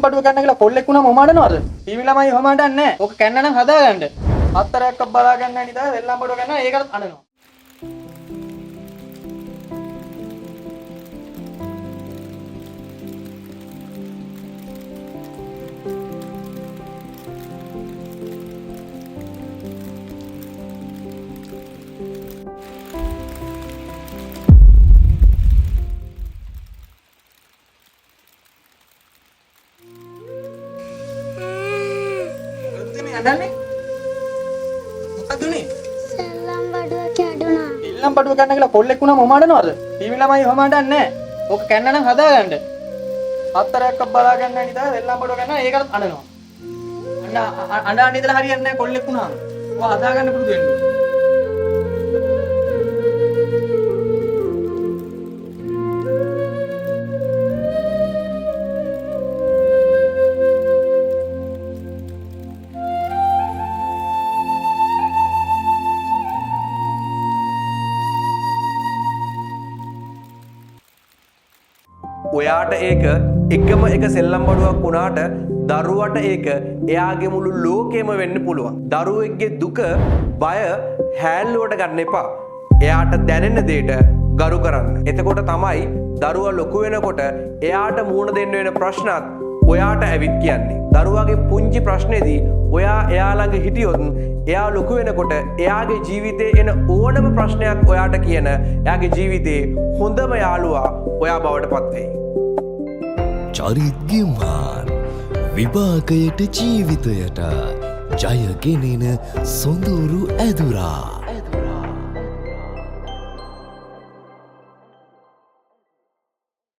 පටුව ගන්න කියලා කොල්ලෙක් වුණාම ඔමාඩනවද? ටීවී ළමයි ඔමාඩන්නේ නැහැ. ඔක කැන්න නම් හදාගන්න. හතරක්ක බලා ගන්න නැහැ නේද? සෙල්ලම් පටුව ගන්නවා ඒකටත් අඬනවා. අඬන්නේ මොකද උනේ? සෙල්ලම් බඩුව කැඩුනා. සෙල්ලම් පටුව ගන්න කියලා කොල්ලෙක් වුණාම ඔමාඩනවද? ටීවී ළමයි ඔමාඩන්නේ නැහැ. ඔක කැන්න නම් හදාගන්න. හතරක්ක බලා ගන්න නැහැ නේද? සෙල්ලම් පටුව ගන්නවා ඒකටත් අඬනවා. අඬා ඉඳලා හරියන්නේ නැහැ කොල්ලෙක් වුණාම. ඔයා හදාගන්න පුරුදු වෙන්න ඕනේ. ඔයාට ඒක එකම එක සෙල්ලම් බඩුවක් වුණාට දරුවට ඒක එයාගේ මුළු ලෝකෙම වෙන්න පුළුවන්. දරුවෙක්ගේ දුක, බය හැල්ලුවට ගන්න එපා. එයාට දැනෙන දෙයට ගරු කරන්න. එතකොට තමයි දරුවා ලොකු වෙනකොට එයාට මුහුණ දෙන්න වෙන ප්‍රශ්නත් ඔයාට ඇවිත් කියන්නේ. දරුවාගේ පුංචි ප්‍රශ්නේදී ඔයා එයා ළඟ හිටියොත් එයා ලොකු වෙනකොට එයාගේ ජීවිතේ එන ඕනම ප්‍රශ්නයක් ඔයාට කියන එයාගේ ජීවිතේ හොඳම යාළුවා ඔයා බවට පත් වෙයි. චරිත්ගිම්හාන් විභාගයට ජීවිතයට ජයගෙනෙන සොඳුරු ඇදුරා.